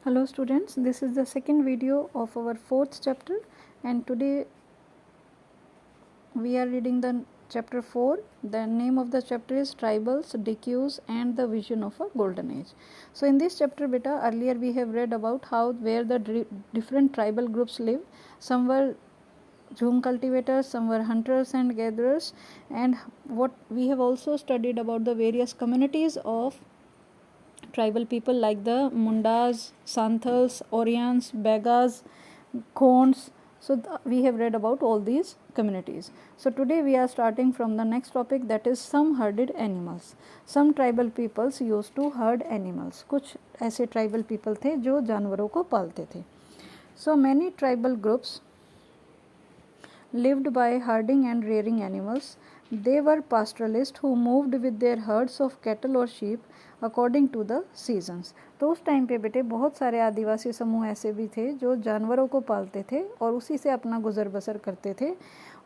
Hello students, this is the second video of our fourth chapter, and today we are reading the chapter 4. The name of the chapter is Tribals, Decues and the Vision of a Golden Age. So in this chapter beta, earlier we have read about where the different tribal groups live. Some were jhum cultivators, some were hunters and gatherers, and what we have also studied about the various communities of tribal people like the Mundas, Santhals, Orians, Begas, Khons. So we have read about all these communities. So today we are starting from the next topic, that is some herded animals. Some tribal peoples used to herd animals. कुछ ऐसे tribal people थे जो जानवरों को पालते थे. So many tribal groups lived by herding and rearing animals. They were pastoralists who moved with their herds of cattle or sheep according to the seasons. तो उस टाइम पे बेटे बहुत सारे आदिवासी समूह ऐसे भी थे जो जानवरों को पालते थे और उसी से अपना गुजर बसर करते थे,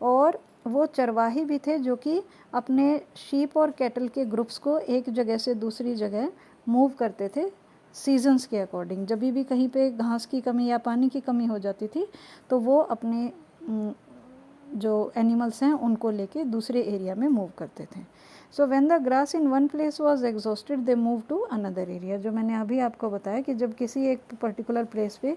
और वो चरवाही भी थे जो कि अपने शीप और कैटल के ग्रुप्स को एक जगह से दूसरी जगह मूव करते थे सीजन्स के अकॉर्डिंग. जब भी कहीं पे घास की कमी या पानी की कमी हो जाती थी तो वो अपने जो एनिमल्स हैं उनको लेके दूसरे एरिया में मूव करते थे. So when the grass in one place was exhausted they move to another area. जो मैंने अभी आपको बताया कि जब किसी एक पर्टिकुलर प्लेस पे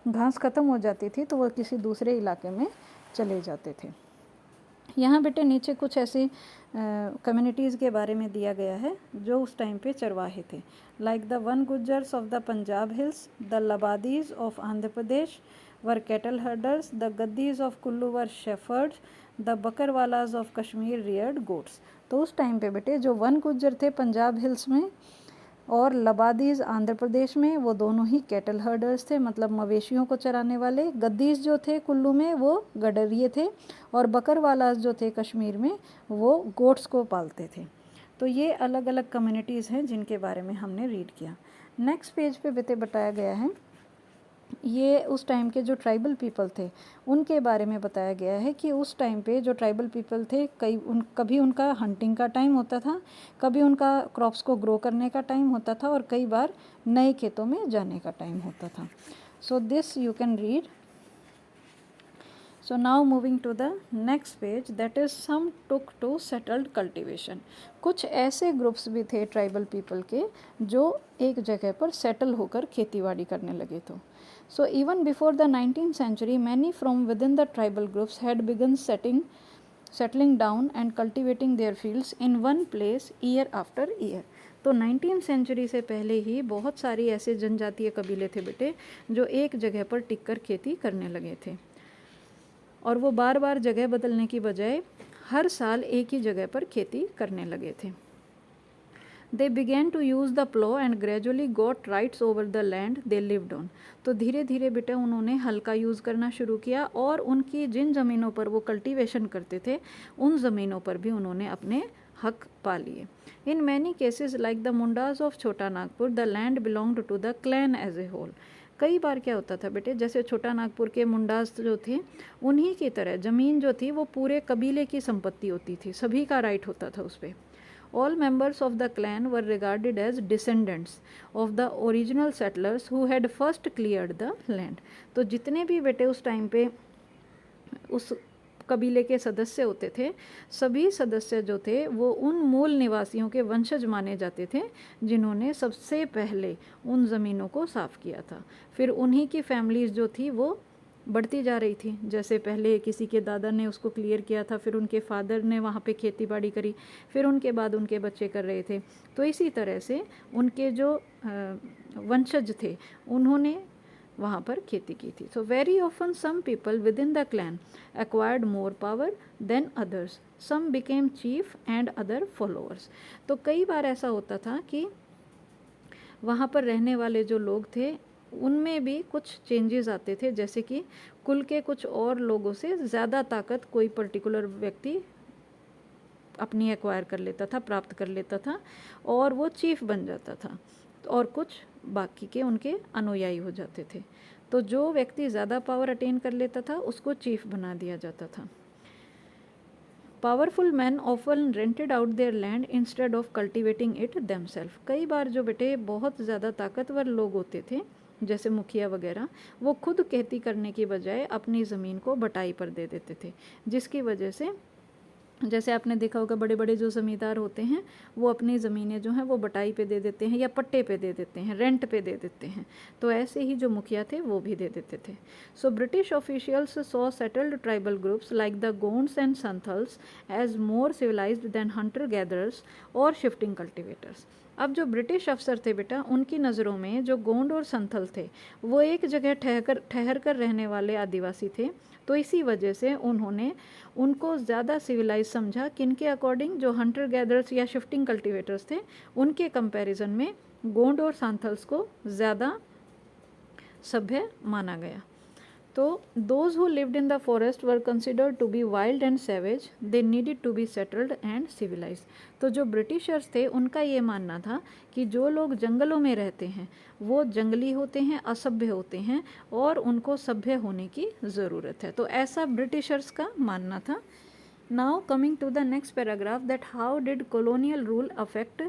घास ख़त्म हो जाती थी तो वो किसी दूसरे इलाके में चले जाते थे. यहाँ बेटे नीचे कुछ ऐसी कम्युनिटीज़ के बारे में दिया गया है जो उस टाइम पे चरवाहे थे. Like the Van Gujjars of the Punjab hills, the Labadis of Andhra Pradesh were cattle herders, the Gaddis of Kullu were shepherds, the Bakarwals of Kashmir reared goats. तो उस टाइम पे बेटे जो वन गुज्जर थे पंजाब हिल्स में और लबादीज आंध्र प्रदेश में, वो दोनों ही कैटल हर्डर्स थे, मतलब मवेशियों को चराने वाले. गद्दीज जो थे कुल्लू में वो गडरिए थे, और बकरवालाज जो थे कश्मीर में वो गोट्स को पालते थे. तो ये अलग अलग कम्युनिटीज़ हैं जिनके बारे में हमने रीड किया. नेक्स्ट पेज पे बेटे बताया गया है, ये उस टाइम के जो ट्राइबल पीपल थे उनके बारे में बताया गया है कि उस टाइम पे जो ट्राइबल पीपल थे कभी उनका हंटिंग का टाइम होता था, कभी उनका क्रॉप्स को ग्रो करने का टाइम होता था, और कई बार नए खेतों में जाने का टाइम होता था. So this you can read. So now moving to the next page, that is some took to settled cultivation. कुछ ऐसे ग्रुप्स भी थे ट्राइबल पीपल के जो एक जगह पर सेटल होकर खेतीबाड़ी करने लगे. तो so even before the 19th century, many from within the tribal groups had begun settling down and cultivating their fields in one place year after year. तो 19th सेंचुरी से पहले ही बहुत सारी ऐसे जनजातीय कबीले थे बेटे जो एक जगह पर टिककर खेती करने लगे थे, और वो बार बार जगह बदलने की बजाय हर साल एक ही जगह पर खेती करने लगे थे. They began to use the plow and gradually got rights over the land they lived on. तो धीरे धीरे बेटा उन्होंने हल का यूज़ करना शुरू किया, और उनकी जिन ज़मीनों पर वो कल्टीवेशन करते थे उन ज़मीनों पर भी उन्होंने अपने हक पा लिए. In many cases like the Mundas of छोटा Nagpur, the land belonged to the clan as a whole. कई बार क्या होता था बेटे, जैसे छोटा नागपुर के मुंडास जो थे उन्हीं की तरह ज़मीन जो थी वो पूरे कबीले की संपत्ति होती थी, सभी का राइट होता था उस पर. All members of the clan were regarded as descendants of the original settlers who had first cleared the land. तो जितने भी बेटे उस टाइम पे उस कबीले के सदस्य होते थे, सभी सदस्य जो थे वो उन मूल निवासियों के वंशज माने जाते थे जिन्होंने सबसे पहले उन ज़मीनों को साफ़ किया था. फिर उन्हीं की फैमिलीज़ जो थी वो बढ़ती जा रही थी. जैसे पहले किसी के दादा ने उसको क्लियर किया था, फिर उनके फादर ने वहाँ पे खेती बाड़ी करी, फिर उनके बाद उनके बच्चे कर रहे थे. तो इसी तरह से उनके जो वंशज थे उन्होंने वहाँ पर खेती की थी. So very often some people within the clan acquired more power than others, some became chief and other followers. तो कई बार ऐसा होता था कि वहाँ पर रहने वाले जो लोग थे उनमें भी कुछ चेंजेस आते थे, जैसे कि कुल के कुछ और लोगों से ज़्यादा ताकत कोई पर्टिकुलर व्यक्ति अपनी एक्वायर कर लेता था, प्राप्त कर लेता था, और वो चीफ बन जाता था, और कुछ बाकी के उनके अनुयायी हो जाते थे. तो जो व्यक्ति ज़्यादा पावर अटेन कर लेता था उसको चीफ बना दिया जाता था. Powerful man often rented out their land instead of cultivating it themselves. कई बार जो बेटे बहुत ज़्यादा ताकतवर लोग होते थे जैसे मुखिया वगैरह, वो खुद खेती करने की बजाय अपनी ज़मीन को बटाई पर दे देते थे, जिसकी वजह से जैसे आपने देखा होगा बड़े बड़े जो ज़मींदार होते हैं वो अपनी ज़मीनें जो हैं वो बटाई पे दे देते हैं या पट्टे पे दे देते हैं, रेंट पे दे देते हैं। तो ऐसे ही जो मुखिया थे वो भी दे देते थे। So British officials saw settled tribal groups like the Gonds and Santhals as more civilised than hunter gatherers और शिफ्टिंग कल्टिवेटर्स। अब जो ब्रिटिश अफसर थे बेटा, उनकी नज़रों में जो गोंड और संथल थे वो एक जगह ठहर कर रहने वाले आदिवासी थे। तो इसी वजह से उन्होंने उनको ज़्यादा सिविलाइज समझा, किनके अकॉर्डिंग, जो हंटर गैदर्स या शिफ्टिंग कल्टिवेटर्स थे उनके कंपैरिजन में गोंड और सांथल्स को ज़्यादा सभ्य माना गया। तो those who lived in the forest were considered to be wild and savage, they needed to be settled and civilise. तो जो ब्रिटिशर्स थे उनका ये मानना था कि जो लोग जंगलों में रहते हैं वो जंगली होते हैं, असभ्य होते हैं और उनको सभ्य होने की ज़रूरत है। तो ऐसा ब्रिटिशर्स का मानना था। Now coming to the next paragraph, that how did colonial rule affect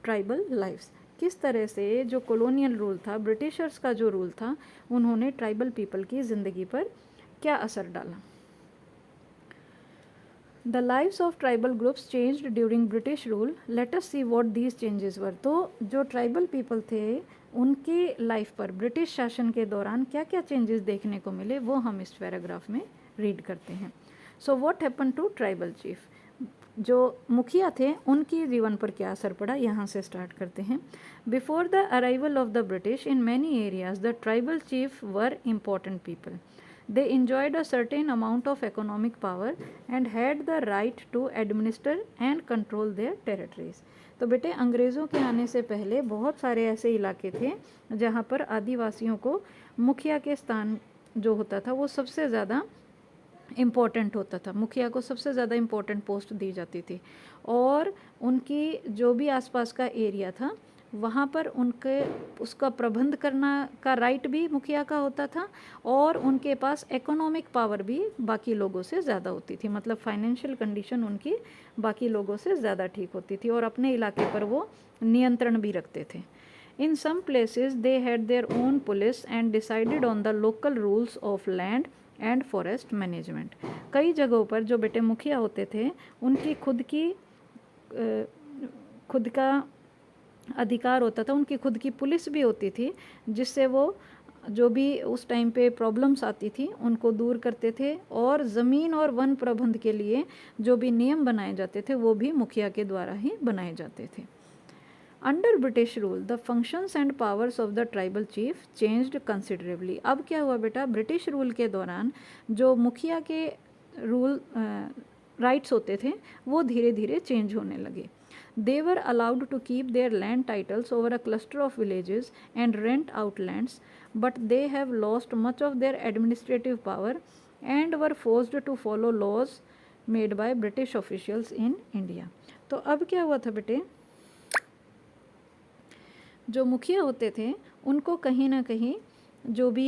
tribal lifes. किस तरह से जो कॉलोनियल रूल था, ब्रिटिशर्स का जो रूल था, उन्होंने ट्राइबल पीपल की ज़िंदगी पर क्या असर डाला। The lives of tribal groups changed during British rule, let us see what these changes were. तो जो ट्राइबल पीपल थे उनकी लाइफ पर ब्रिटिश शासन के दौरान क्या क्या चेंजेस देखने को मिले वो हम इस पैराग्राफ में रीड करते हैं। So what happen to tribal chief, जो मुखिया थे उनकी जीवन पर क्या असर पड़ा, यहाँ से स्टार्ट करते हैं। Before the arrival of the British in many areas the tribal chief were important people, they enjoyed a certain amount of economic power and had the right to administer and control their territories। तो बेटे अंग्रेज़ों के आने से पहले बहुत सारे ऐसे इलाके थे जहाँ पर आदिवासियों को मुखिया के स्थान जो होता था वो सबसे ज़्यादा इम्पोर्टेंट होता था, मुखिया को सबसे ज़्यादा इम्पोर्टेंट पोस्ट दी जाती थी और उनकी जो भी आसपास का एरिया था वहाँ पर उनके उसका प्रबंध करना का राइट भी मुखिया का होता था और उनके पास इकोनॉमिक पावर भी बाकी लोगों से ज़्यादा होती थी, मतलब फाइनेंशियल कंडीशन उनकी बाकी लोगों से ज़्यादा ठीक होती थी और अपने इलाके पर वो नियंत्रण भी रखते थे। In some places they had their own police and decided on the local rules of land and forest management. कई जगहों पर जो बेटे मुखिया होते थे उनकी खुद का अधिकार होता था, उनकी खुद की पुलिस भी होती थी जिससे वो जो भी उस टाइम पे प्रॉब्लम्स आती थी उनको दूर करते थे और ज़मीन और वन प्रबंध के लिए जो भी नियम बनाए जाते थे वो भी मुखिया के द्वारा ही बनाए जाते थे। Under British rule the functions and powers of the tribal chief changed considerably. अब क्या हुआ बेटा, ब्रिटिश रूल के दौरान जो मुखिया के रूल राइट्स होते थे वो धीरे धीरे चेंज होने लगे। They were allowed to keep their land titles over a cluster of villages and rent out lands, but they have lost much of their administrative power and were forced to follow laws made by British officials in India। तो अब क्या हुआ था बेटे, जो मुखिया होते थे उनको कहीं ना कहीं जो भी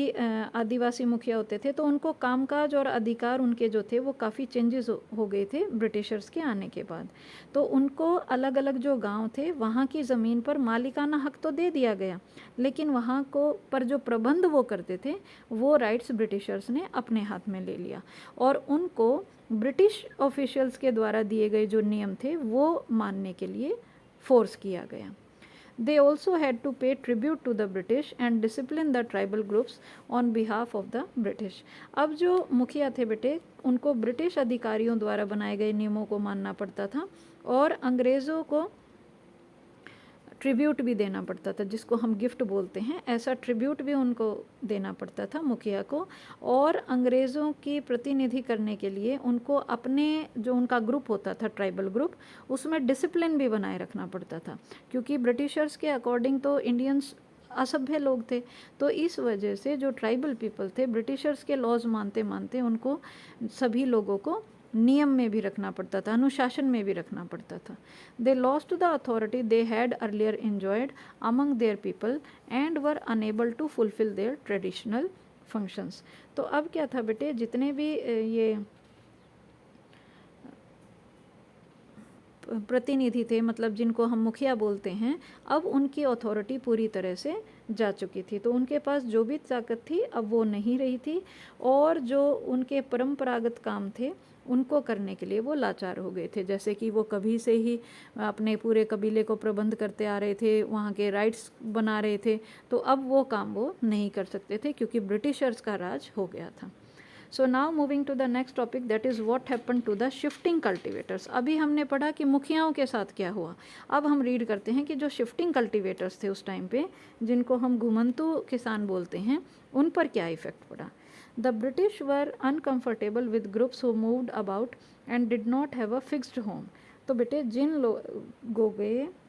आदिवासी मुखिया होते थे तो उनको कामकाज और अधिकार उनके जो थे वो काफ़ी चेंजेस हो गए थे ब्रिटिशर्स के आने के बाद। तो उनको अलग अलग जो गांव थे वहाँ की ज़मीन पर मालिकाना हक तो दे दिया गया, लेकिन वहाँ को पर जो प्रबंध वो करते थे वो राइट्स ब्रिटिशर्स ने अपने हाथ में ले लिया और उनको ब्रिटिश ऑफिशियल्स के द्वारा दिए गए जो नियम थे वो मानने के लिए फोर्स किया गया। They also had to pay tribute to the British and discipline the tribal groups on behalf of the British। अब जो मुखिया थे बेटे उनको ब्रिटिश अधिकारियों द्वारा बनाए गए नियमों को मानना पड़ता था और अंग्रेज़ों को ट्रिब्यूट भी देना पड़ता था, जिसको हम गिफ्ट बोलते हैं, ऐसा ट्रिब्यूट भी उनको देना पड़ता था मुखिया को। और अंग्रेज़ों की प्रतिनिधि करने के लिए उनको अपने जो उनका ग्रुप होता था ट्राइबल ग्रुप उसमें डिसिप्लिन भी बनाए रखना पड़ता था, क्योंकि ब्रिटिशर्स के अकॉर्डिंग तो इंडियंस असभ्य लोग थे। तो इस वजह से जो ट्राइबल पीपल थे ब्रिटिशर्स के लॉज मानते मानते उनको सभी लोगों को नियम में भी रखना पड़ता था, अनुशासन में भी रखना पड़ता था। They lost the authority they had earlier enjoyed among their people and were unable to fulfil their traditional functions. तो अब क्या था बेटे, जितने भी ये प्रतिनिधि थे, मतलब जिनको हम मुखिया बोलते हैं, अब उनकी अथॉरिटी पूरी तरह से जा चुकी थी, तो उनके पास जो भी ताकत थी अब वो नहीं रही थी, और जो उनके परंपरागत काम थे उनको करने के लिए वो लाचार हो गए थे। जैसे कि वो कभी से ही अपने पूरे कबीले को प्रबंध करते आ रहे थे, वहाँ के राइट्स बना रहे थे, तो अब वो काम वो नहीं कर सकते थे क्योंकि ब्रिटिशर्स का राज हो गया था। So now moving to the next topic, that is what happen to the shifting cultivators. अभी हमने पढ़ा कि मुखियाओं के साथ क्या हुआ, अब हम रीड करते हैं कि जो शिफ्टिंग कल्टिवेटर्स थे उस टाइम पे, जिनको हम घुमंतु किसान बोलते हैं, उन पर क्या इफेक्ट पड़ा। The British were uncomfortable with groups who moved about and did not have a fixed home. तो बेटे जिन लोगों के,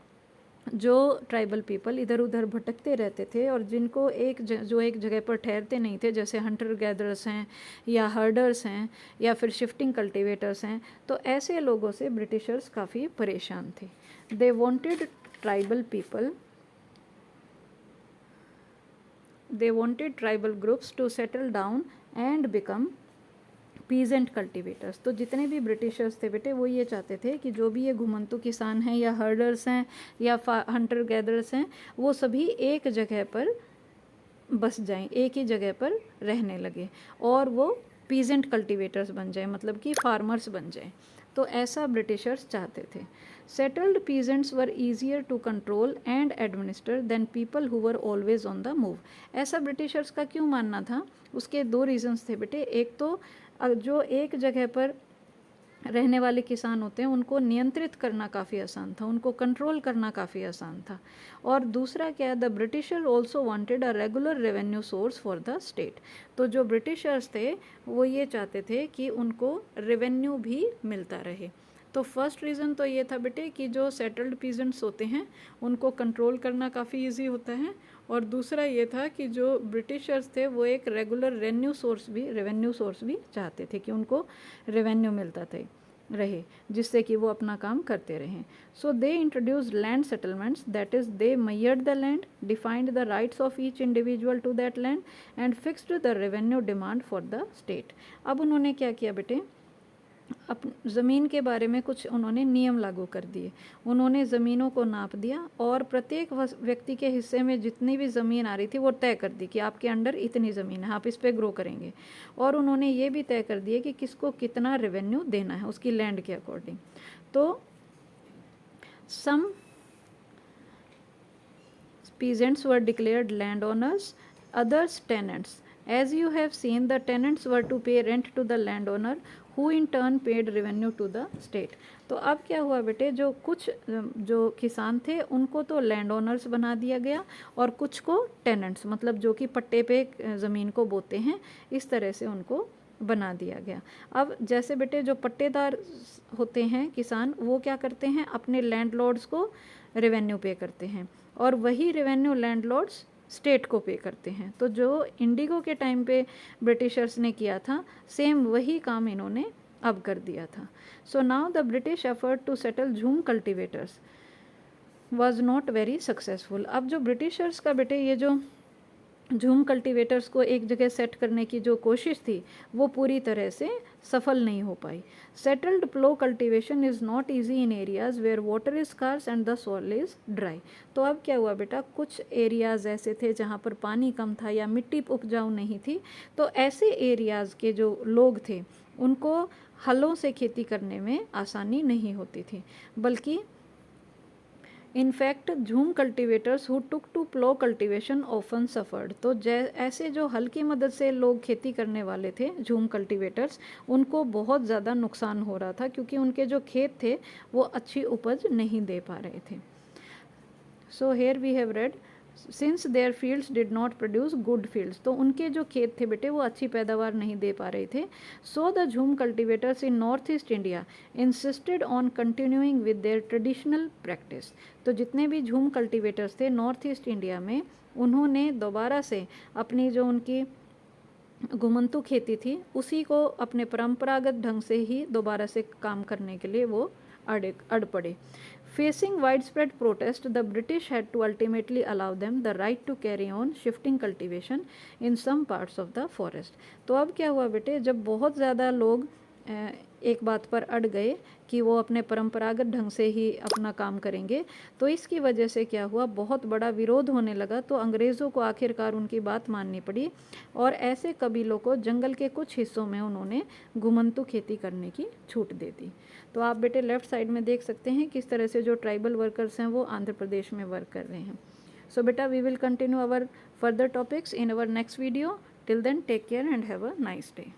जो ट्राइबल पीपल इधर उधर भटकते रहते थे और जिनको जो एक जगह पर ठहरते नहीं थे, जैसे हंटर गैदरर्स हैं या हर्डर्स हैं या फिर शिफ्टिंग कल्टिवेटर्स हैं, तो ऐसे लोगों से ब्रिटिशर्स काफ़ी परेशान थे। They wanted tribal groups to settle down and become peasant cultivators. तो जितने भी ब्रिटिशर्स थे बेटे वो ये चाहते थे कि जो भी ये घुमंतु किसान हैं या हर्डर्स हैं या हंटर गैदरर्स हैं, वो सभी एक जगह पर बस जाएं, एक ही जगह पर रहने लगे और वो पीजेंट कल्टिवेटर्स बन जाएं, मतलब कि फार्मर्स बन जाएं। तो ऐसा ब्रिटिशर्स चाहते थे। Settled peasants were easier to control and administer than people who were always on the move. ऐसा ब्रिटिशर्स का क्यों मानना था, उसके दो रीजंस थे बेटे। एक तो जो एक जगह पर रहने वाले किसान होते हैं उनको नियंत्रित करना काफ़ी आसान था, उनको कंट्रोल करना काफ़ी आसान था। और दूसरा क्या, the britisher also wanted a regular revenue source for the state. तो जो ब्रिटिशर्स थे वो ये चाहते थे कि उनको रेवेन्यू भी मिलता रहे। तो फर्स्ट रीज़न तो ये था बेटे कि जो सेटल्ड पीजेंट्स होते हैं उनको कंट्रोल करना काफ़ी इजी होता है, और दूसरा ये था कि जो ब्रिटिशर्स थे वो एक रेगुलर रेवेन्यू सोर्स भी चाहते थे कि उनको रेवेन्यू मिलता रहे, जिससे कि वो अपना काम करते रहें। So they introduced land settlements, that is they measured the land, defined the rights of each individual to that land and fixed the revenue demand for the state. अब उन्होंने क्या किया बेटे, ज़मीन के बारे में कुछ उन्होंने नियम लागू कर दिए। उन्होंने ज़मीनों को नाप दिया और प्रत्येक व्यक्ति के हिस्से में जितनी भी ज़मीन आ रही थी वो तय कर दी कि आपके अंडर इतनी ज़मीन है, आप इस पे ग्रो करेंगे। और उन्होंने ये भी तय कर दिए कि किसको कितना रेवेन्यू देना है उसकी लैंड के अकॉर्डिंग। तो सम peasants were declared landowners, others tenants. As you have seen, the tenants were to pay rent to the landowner, who in turn paid revenue to the state. तो अब क्या हुआ बेटे, जो किसान थे उनको तो लैंड ओनर्स बना दिया गया और कुछ को टेनेंट्स, मतलब जो कि पट्टे पे ज़मीन को बोते हैं, इस तरह से उनको बना दिया गया। अब जैसे बेटे जो पट्टेदार होते हैं किसान, वो क्या करते हैं, अपने लैंडलॉर्ड्स को रेवेन्यू पे करते हैं और वही रेवेन्यू लैंडलॉर्ड्स स्टेट को पे करते हैं। तो जो इंडिगो के टाइम पे ब्रिटिशर्स ने किया था, सेम वही काम इन्होंने अब कर दिया था। So now the British effort to settle jhum cultivators was not very successful. अब जो ब्रिटिशर्स का बेटे ये जो झूम कल्टिवेटर्स को एक जगह सेट करने की जो कोशिश थी वो पूरी तरह से सफल नहीं हो पाई। Settled plough cultivation is not easy in areas where water is scarce and the soil is dry. तो अब क्या हुआ बेटा, कुछ एरियाज़ ऐसे थे जहाँ पर पानी कम था या मिट्टी उपजाऊ नहीं थी, तो ऐसे एरियाज़ के जो लोग थे उनको हलों से खेती करने में आसानी नहीं होती थी, बल्कि in fact jhum cultivators who took to plough cultivation often suffered. तो ऐसे जो हल की मदद से लोग खेती करने वाले थे झूम कल्टिवेटर्स, उनको बहुत ज़्यादा नुकसान हो रहा था क्योंकि उनके जो खेत थे वो अच्छी उपज नहीं दे पा रहे थे। So here we have read since their fields did not produce good fields. तो उनके जो खेत थे बेटे वो अच्छी पैदावार नहीं दे पा रहे थे। सो द झूम cultivators in north east India insisted on continuing with their traditional practice. तो जितने भी झूम कल्टिवेटर्स थे नॉर्थ ईस्ट इंडिया में, उन्होंने दोबारा से अपनी जो उनकी घुमंतु खेती थी उसी को अपने परंपरागत ढंग से ही दोबारा से काम करने के लिए वो अड़ पड़े। Facing widespread protest, the British had to ultimately allow them the right to carry on shifting cultivation in some parts of the forest. तो अब क्या हुआ बेटे, जब बहुत ज़्यादा लोग एक बात पर अड़ गए कि वो अपने परंपरागत ढंग से ही अपना काम करेंगे, तो इसकी वजह से क्या हुआ, बहुत बड़ा विरोध होने लगा। तो अंग्रेज़ों को आखिरकार उनकी बात माननी पड़ी और ऐसे कबीलों को जंगल के कुछ हिस्सों में उन्होंने घुमंतू खेती करने की छूट दे दी। तो आप बेटे लेफ़्ट साइड में देख सकते हैं किस तरह से जो ट्राइबल वर्कर्स हैं वो आंध्र प्रदेश में वर्क कर रहे हैं। So beta, we will continue our further topics in our next video. Till then, take care and have a nice day.